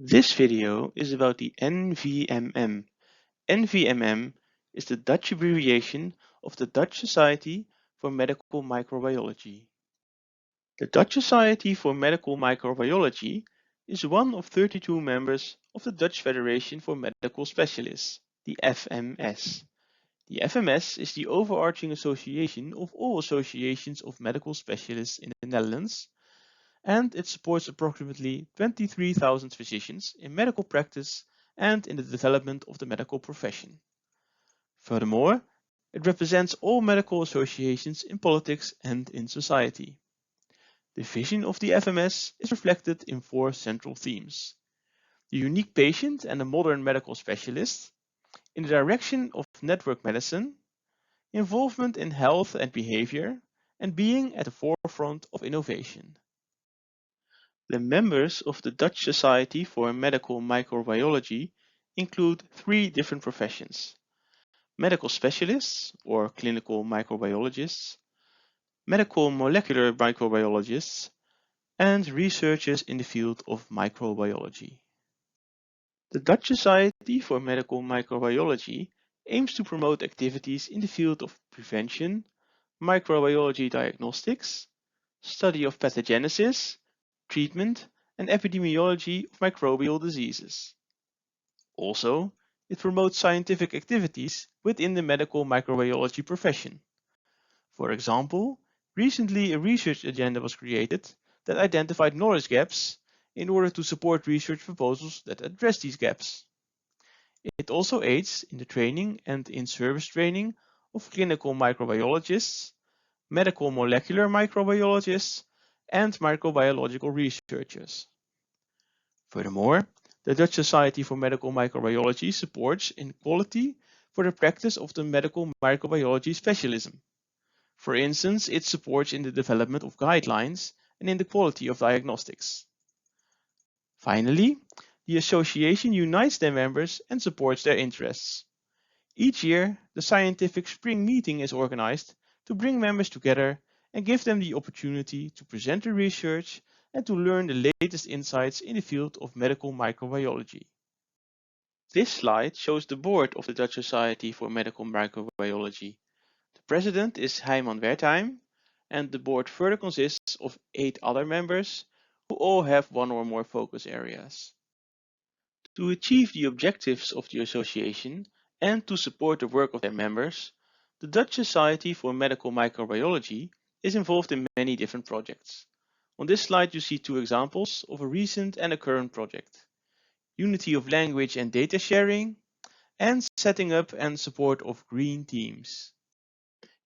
This video is about the NVMM. NVMM is the Dutch abbreviation of the Dutch Society for Medical Microbiology. The Dutch Society for Medical Microbiology is one of 32 members of the Dutch Federation for Medical Specialists, the FMS. The FMS is the overarching association of all associations of medical specialists in the Netherlands, and it supports approximately 23,000 physicians in medical practice and in the development of the medical profession. Furthermore, it represents all medical associations in politics and in society. The vision of the FMS is reflected in 4 central themes: the unique patient and the modern medical specialist, in the direction of network medicine, involvement in health and behavior, and being at the forefront of innovation. The members of the Dutch Society for Medical Microbiology include 3 different professions: medical specialists or clinical microbiologists, medical molecular microbiologists, and researchers in the field of microbiology. The Dutch Society for Medical Microbiology aims to promote activities in the field of prevention, microbiology diagnostics, study of pathogenesis, treatment, and epidemiology of microbial diseases. Also, it promotes scientific activities within the medical microbiology profession. For example, recently a research agenda was created that identified knowledge gaps in order to support research proposals that address these gaps. It also aids in the training and in-service training of clinical microbiologists, medical molecular microbiologists, and microbiological researchers. Furthermore, the Dutch Society for Medical Microbiology supports in quality for the practice of the medical microbiology specialism. For instance, it supports in the development of guidelines and in the quality of diagnostics. Finally, the association unites their members and supports their interests. Each year, the scientific spring meeting is organized to bring members together and give them the opportunity to present their research and to learn the latest insights in the field of medical microbiology. This slide shows the board of the Dutch Society for Medical Microbiology. The president is Heiman Wertheim, and the board further consists of 8 other members who all have one or more focus areas. To achieve the objectives of the association and to support the work of their members, the Dutch Society for Medical Microbiology is involved in many different projects. On this slide you see 2 examples of a recent and a current project: unity of language and data sharing, and setting up and support of green teams.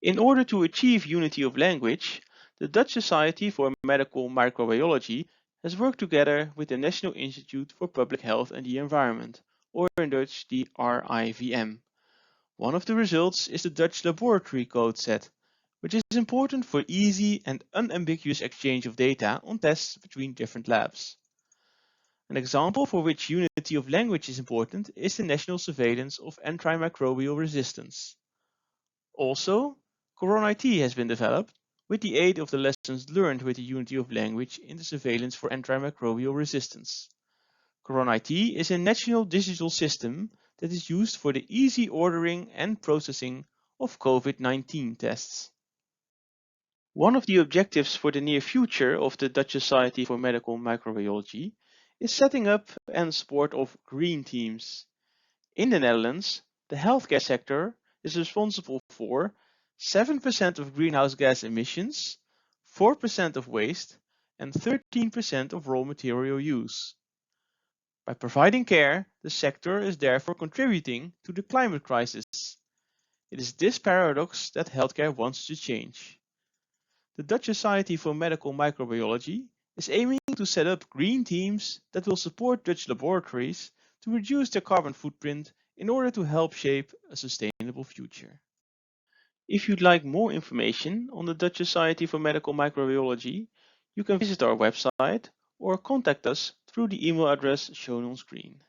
In order to achieve unity of language, the Dutch Society for Medical Microbiology has worked together with the National Institute for Public Health and the Environment, or in Dutch the RIVM. One of the results is the Dutch laboratory code set, which is important for easy and unambiguous exchange of data on tests between different labs. An example for which unity of language is important is the national surveillance of antimicrobial resistance. Also, Corona-IT has been developed with the aid of the lessons learned with the unity of language in the surveillance for antimicrobial resistance. Corona-IT is a national digital system that is used for the easy ordering and processing of COVID-19 tests. One of the objectives for the near future of the Dutch Society for Medical Microbiology is setting up and support of green teams. In the Netherlands, the healthcare sector is responsible for 7% of greenhouse gas emissions, 4% of waste, and 13% of raw material use. By providing care, the sector is therefore contributing to the climate crisis. It is this paradox that healthcare wants to change. The Dutch Society for Medical Microbiology is aiming to set up green teams that will support Dutch laboratories to reduce their carbon footprint in order to help shape a sustainable future. If you'd like more information on the Dutch Society for Medical Microbiology, you can visit our website or contact us through the email address shown on screen.